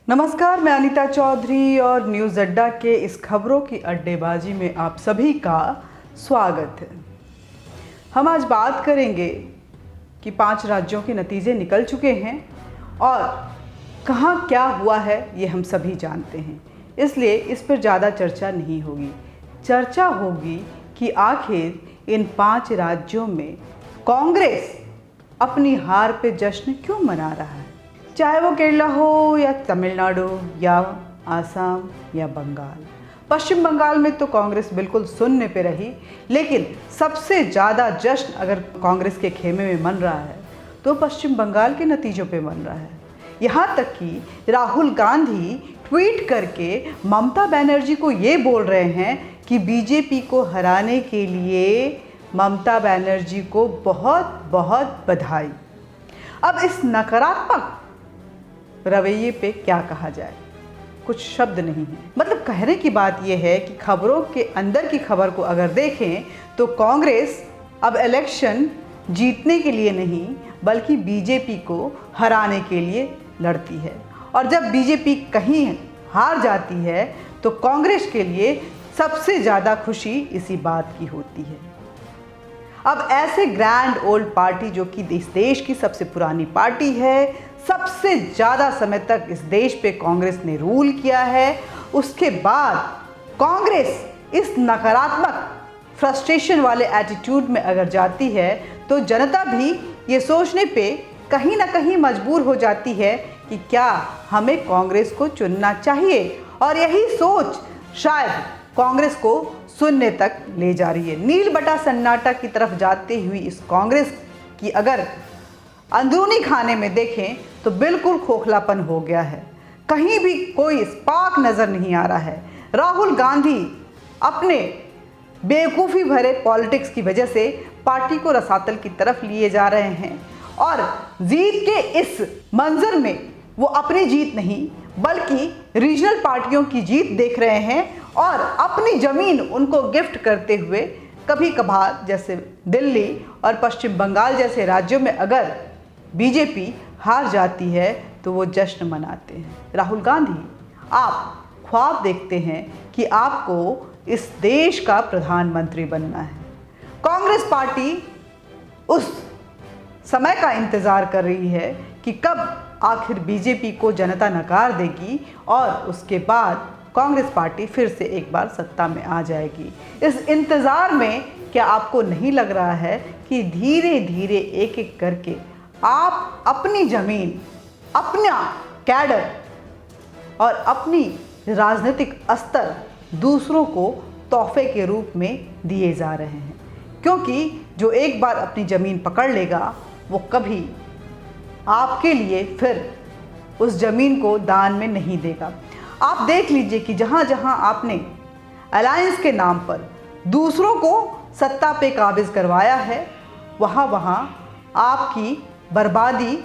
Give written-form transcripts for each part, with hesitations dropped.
नमस्कार, मैं अनीता चौधरी और न्यूज़ अड्डा के इस खबरों की अड्डेबाजी में आप सभी का स्वागत है। हम आज बात करेंगे कि 5 राज्यों के नतीजे निकल चुके हैं और कहाँ क्या हुआ है ये हम सभी जानते हैं, इसलिए इस पर ज़्यादा चर्चा नहीं होगी। चर्चा होगी कि आखिर इन 5 राज्यों में कांग्रेस अपनी हार पे जश्न क्यों मना रहा है, चाहे वो केरला हो या तमिलनाडु या आसाम या बंगाल। पश्चिम बंगाल में तो कांग्रेस बिल्कुल शून्य पे रही, लेकिन सबसे ज़्यादा जश्न अगर कांग्रेस के खेमे में मन रहा है तो पश्चिम बंगाल के नतीजों पे मन रहा है। यहाँ तक कि राहुल गांधी ट्वीट करके ममता बनर्जी को ये बोल रहे हैं कि बीजेपी को हराने के लिए ममता बनर्जी को बहुत बहुत बधाई। अब इस नकारात्मक रवैये पे क्या कहा जाए, कुछ शब्द नहीं है। मतलब कहने की बात यह है कि खबरों के अंदर की खबर को अगर देखें तो कांग्रेस अब इलेक्शन जीतने के लिए नहीं बल्कि बीजेपी को हराने के लिए लड़ती है, और जब बीजेपी कहीं हार जाती है तो कांग्रेस के लिए सबसे ज़्यादा खुशी इसी बात की होती है। अब ऐसे ग्रैंड ओल्ड पार्टी जो कि इस देश की सबसे पुरानी पार्टी है, सबसे ज़्यादा समय तक इस देश पे कांग्रेस ने रूल किया है, उसके बाद कांग्रेस इस नकारात्मक फ्रस्ट्रेशन वाले एटीट्यूड में अगर जाती है तो जनता भी ये सोचने पे कहीं ना कहीं मजबूर हो जाती है कि क्या हमें कांग्रेस को चुनना चाहिए, और यही सोच शायद कांग्रेस को शून्य तक ले जा रही है। नील बटा सन्नाटा की तरफ जाती हुई इस कांग्रेस की अगर अंदरूनी खाने में देखें तो बिल्कुल खोखलापन हो गया है, कहीं भी कोई स्पार्क नज़र नहीं आ रहा है। राहुल गांधी अपने बेवकूफ़ी भरे पॉलिटिक्स की वजह से पार्टी को रसातल की तरफ लिए जा रहे हैं, और जीत के इस मंजर में वो अपनी जीत नहीं बल्कि रीजनल पार्टियों की जीत देख रहे हैं, और अपनी ज़मीन उनको गिफ्ट करते हुए कभी कभार जैसे दिल्ली और पश्चिम बंगाल जैसे राज्यों में अगर बीजेपी हार जाती है तो वो जश्न मनाते हैं। राहुल गांधी, आप ख्वाब देखते हैं कि आपको इस देश का प्रधानमंत्री बनना है। कांग्रेस पार्टी उस समय का इंतज़ार कर रही है कि कब आखिर बीजेपी को जनता नकार देगी और उसके बाद कांग्रेस पार्टी फिर से एक बार सत्ता में आ जाएगी। इस इंतज़ार में क्या आपको नहीं लग रहा है कि धीरे धीरे एक एक करके आप अपनी ज़मीन, अपना कैडर और अपनी राजनीतिक स्तर दूसरों को तोहफे के रूप में दिए जा रहे हैं, क्योंकि जो एक बार अपनी ज़मीन पकड़ लेगा वो कभी आपके लिए फिर उस ज़मीन को दान में नहीं देगा। आप देख लीजिए कि जहाँ जहाँ आपने अलायंस के नाम पर दूसरों को सत्ता पे काबिज करवाया है, वहाँ वहाँ आपकी बर्बादी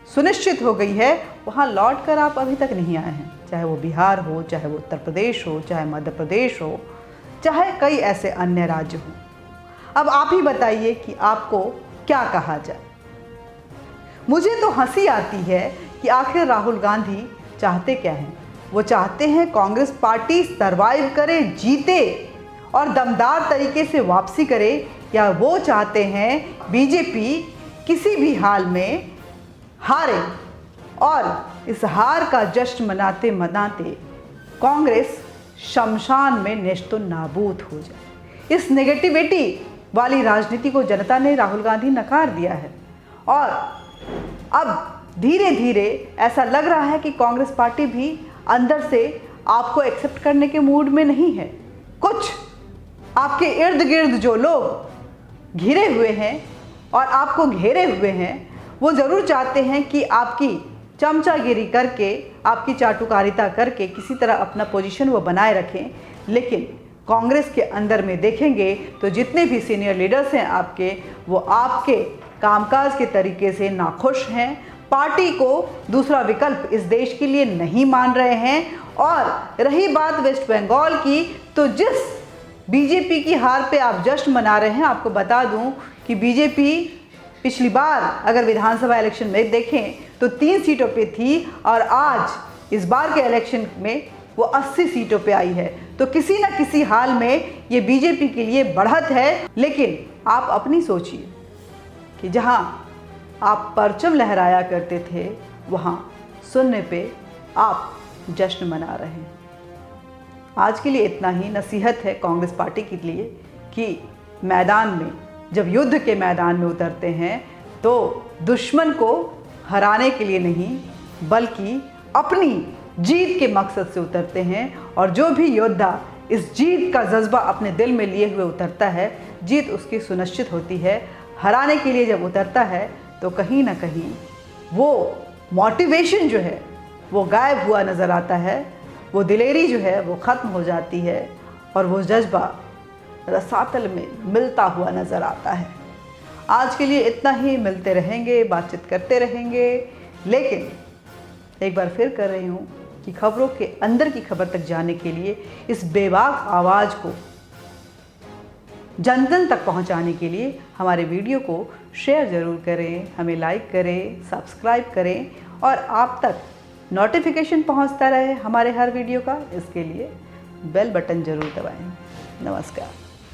सुनिश्चित हो गई है। वहाँ लौट कर आप अभी तक नहीं आए हैं, चाहे वो बिहार हो, चाहे वो उत्तर प्रदेश हो, चाहे मध्य प्रदेश हो, चाहे कई ऐसे अन्य राज्य हों। अब आप ही बताइए कि आपको क्या कहा जाए। मुझे तो हंसी आती है कि आखिर राहुल गांधी चाहते क्या हैं। वो चाहते हैं कांग्रेस पार्टी सरवाइव करे, जीते और दमदार तरीके से वापसी करे, या वो चाहते हैं बीजेपी किसी भी हाल में हारे और इस हार का जश्न मनाते मनाते कांग्रेस शमशान में नेस्तो नाबूद हो जाए। इस नेगेटिविटी वाली राजनीति को जनता ने राहुल गांधी नकार दिया है, और अब धीरे धीरे ऐसा लग रहा है कि कांग्रेस पार्टी भी अंदर से आपको एक्सेप्ट करने के मूड में नहीं है। कुछ आपके इर्द गिर्द जो लोग घिरे हुए हैं और आपको घेरे हुए हैं, वो ज़रूर चाहते हैं कि आपकी चमचागिरी करके, आपकी चाटुकारिता करके किसी तरह अपना पोजीशन वो बनाए रखें। लेकिन कांग्रेस के अंदर में देखेंगे तो जितने भी सीनियर लीडर्स हैं आपके, वो आपके कामकाज के तरीके से नाखुश हैं, पार्टी को दूसरा विकल्प इस देश के लिए नहीं मान रहे हैं। और रही बात वेस्ट बंगाल की, तो जिस बीजेपी की हार पे आप जश्न मना रहे हैं, आपको बता दूं कि बीजेपी पिछली बार अगर विधानसभा इलेक्शन में देखें तो 3 सीटों पे थी, और आज इस बार के इलेक्शन में वो 80 सीटों पे आई है। तो किसी न किसी हाल में ये बीजेपी के लिए बढ़त है। लेकिन आप अपनी सोचिए कि जहां आप परचम लहराया करते थे, वहां सुनने पे आप जश्न मना रहे हैं। आज के लिए इतना ही। नसीहत है कांग्रेस पार्टी के लिए कि मैदान में, जब युद्ध के मैदान में उतरते हैं तो दुश्मन को हराने के लिए नहीं, बल्कि अपनी जीत के मकसद से उतरते हैं। और जो भी योद्धा इस जीत का जज्बा अपने दिल में लिए हुए उतरता है, जीत उसकी सुनिश्चित होती है। हराने के लिए जब उतरता है तो कहीं ना कहीं वो मोटिवेशन जो है वो गायब हुआ नज़र आता है, वो दिलेरी जो है वो ख़त्म हो जाती है और वो जज्बा रसातल में मिलता हुआ नज़र आता है। आज के लिए इतना ही। मिलते रहेंगे, बातचीत करते रहेंगे। लेकिन एक बार फिर कर रही हूँ कि खबरों के अंदर की खबर तक जाने के लिए इस बेबाक आवाज़ को जन जन तक पहुँचाने के लिए हमारे वीडियो को शेयर ज़रूर करें, हमें लाइक करें, सब्सक्राइब करें और आप तक नोटिफिकेशन पहुँचता रहे हमारे हर वीडियो का। इसके लिए बेल बटन ज़रूर दबाएं। नमस्कार।